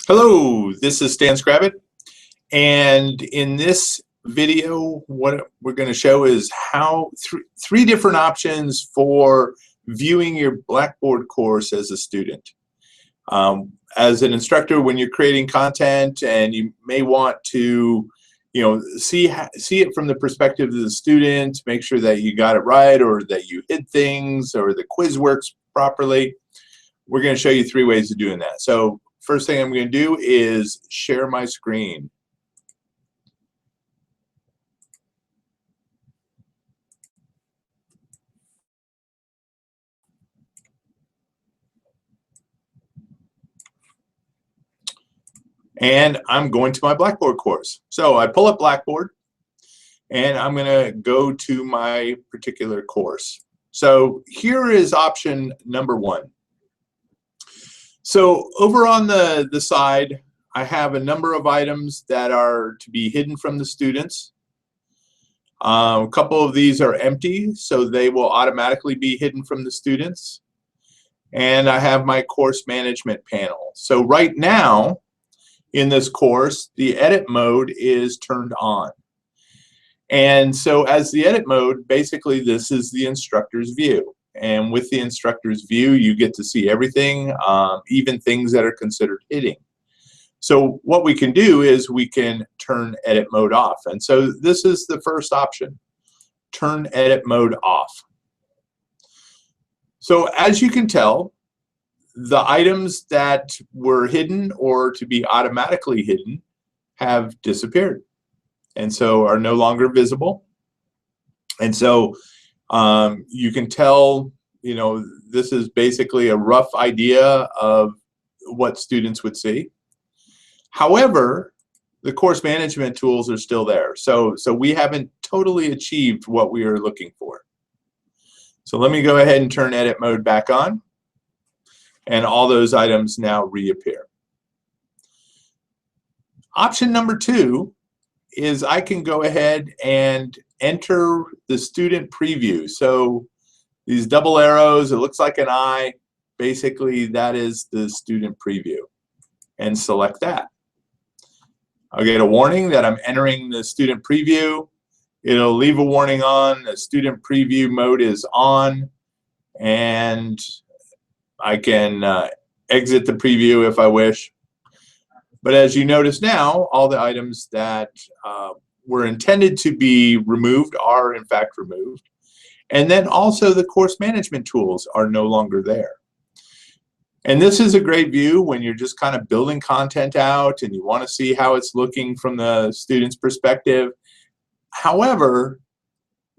Hello, this is Stan Scrabbit, and in this video what we're going to show is how three different options for viewing your Blackboard course as a student. As an instructor, when you're creating content and you may want to see it from the perspective of the student, make sure that you got it right or that you hid things or the quiz works properly, we're going to show you three ways of doing that. So first thing I'm going to do is share my screen. And I'm going to my Blackboard course. So I pull up Blackboard and I'm going to go to my particular course. So here is option number one. So over on the side, I have a number of items that are to be hidden from the students. A couple of these are empty, so they will automatically be hidden from the students. And I have my course management panel. So right now, in this course, the edit mode is turned on. And so as the edit mode, basically this is the instructor's view. And with the instructor's view, you get to see everything, even things that are considered hidden. So what we can do is we can turn edit mode off. And so this is the first option, turn edit mode off. So as you can tell, the items that were hidden or to be automatically hidden have disappeared and so are no longer visible. And so you can tell, this is basically a rough idea of what students would see. However, the course management tools are still there. So we haven't totally achieved what we are looking for. So let me go ahead and turn edit mode back on. And all those items now reappear. Option number two is I can go ahead and enter the student preview. So these double arrows, it looks like an eye. Basically, that is the student preview. And select that. I'll get a warning that I'm entering the student preview. It'll leave a warning on. The student preview mode is on. And I can exit the preview if I wish. But as you notice now, all the items that were intended to be removed are in fact removed. And then also the course management tools are no longer there. And this is a great view when you're just kind of building content out and you want to see how it's looking from the student's perspective. However,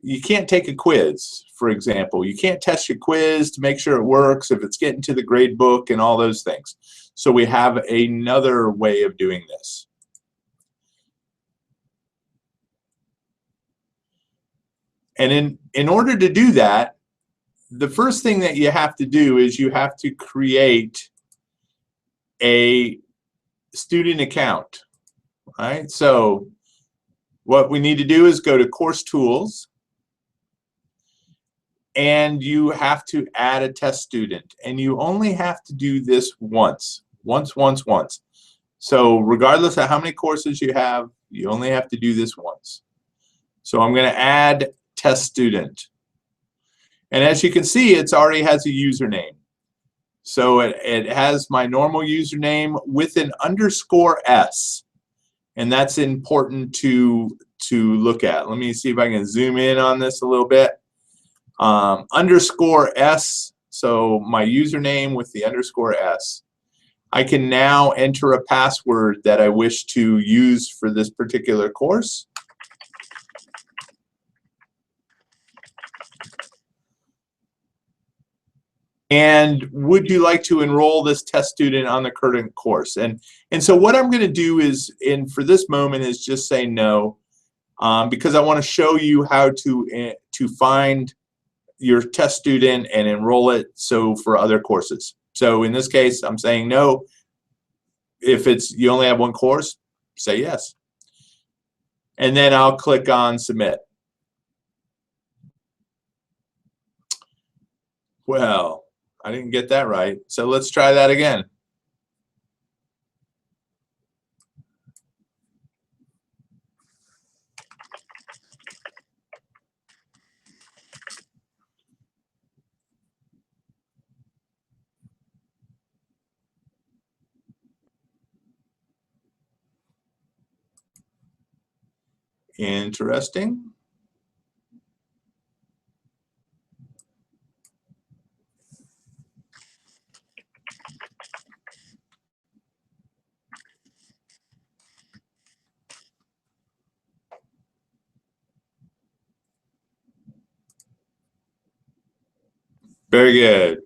you can't take a quiz, for example. You can't test your quiz to make sure it works, if it's getting to the grade book and all those things. So we have another way of doing this. And in order to do that, the first thing that you have to do is you have to create a student account. All right? So what we need to do is go to Course Tools, and you have to add a test student. And you only have to do this once. So regardless of how many courses you have, you only have to do this once. So I'm going to add test student. And as you can see, it already has a username. So it has my normal username with an _S. And that's important to look at. Let me see if I can zoom in on this a little bit. _S, so my username with the _S. I can now enter a password that I wish to use for this particular course. And would you like to enroll this test student on the current course? And so what I'm going to do is, for this moment, is just say no, because I want to show you how to find your test student and enroll it for other courses. So in this case, I'm saying no. If you only have one course, say yes. And then I'll click on submit. Well, I didn't get that right. So let's try that again. Interesting. Very good.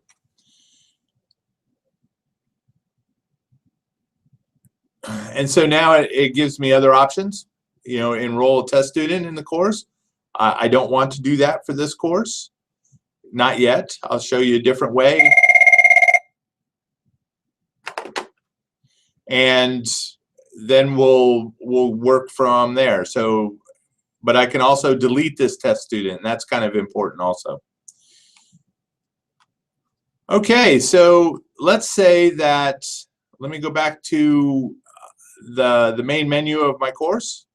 And so now it gives me other options. You know, enroll a test student in the course. I don't want to do that for this course. Not yet. I'll show you a different way. And then we'll work from there. So, but I can also delete this test student, and that's kind of important also. Okay, so let's say that, let me go back to the main menu of my course.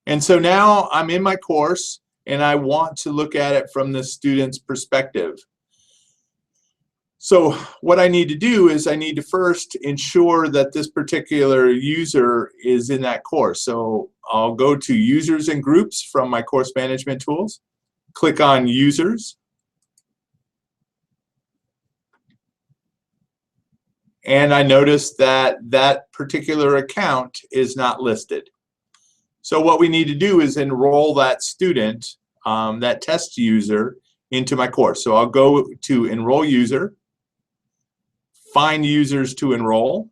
And so now I'm in my course and I want to look at it from the student's perspective. So what I need to do is I need to first ensure that this particular user is in that course. So I'll go to Users and Groups from my course management tools, click on Users, and I notice that that particular account is not listed. So what we need to do is enroll that student, that test user, into my course. So I'll go to Enroll User, find users to enroll,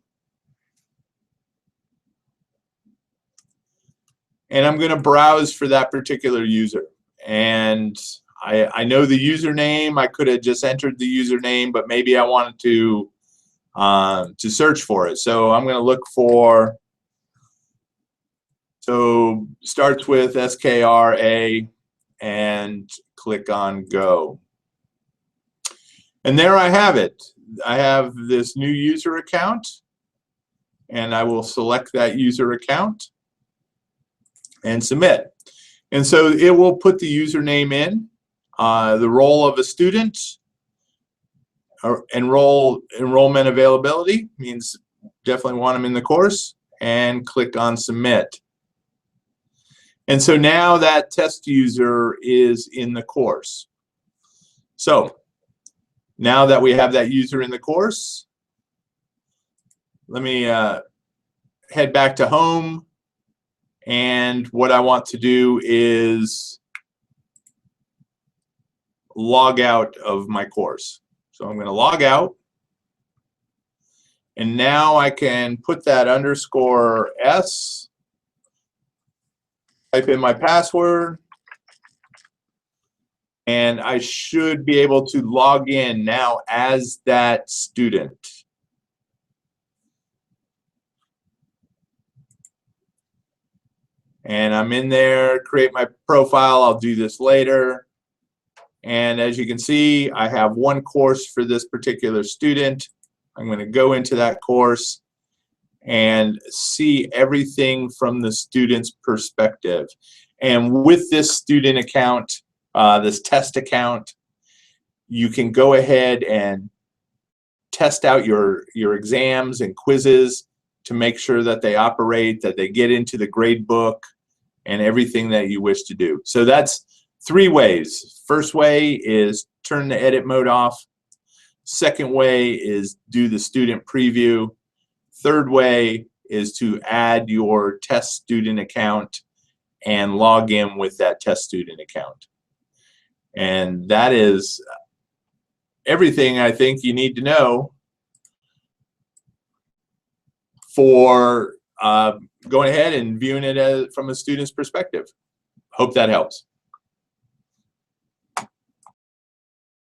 and I'm going to browse for that particular user. And I know the username. I could have just entered the username, but maybe I wanted to search for it. So I'm going to look for, so starts with SKRA, and click on Go. And there I have it. I have this new user account, and I will select that user account and submit. And so it will put the username in, the role of a student, or enrollment availability, means definitely want them in the course, and click on Submit. And so now that test user is in the course. So now that we have that user in the course, let me head back to home, and what I want to do is log out of my course. So I'm going to log out, and now I can put that _S, type in my password, and I should be able to log in now as that student. And I'm in there, create my profile. I'll do this later. And as you can see, I have one course for this particular student. I'm going to go into that course and see everything from the student's perspective. And with this student account, this test account, you can go ahead and test out your exams and quizzes to make sure that they operate, that they get into the grade book, and everything that you wish to do. So that's 3 ways. First way is turn the edit mode off. Second way is do the student preview. Third way is to add your test student account and log in with that test student account. And that is everything I think you need to know for going ahead and viewing it from a student's perspective. Hope that helps.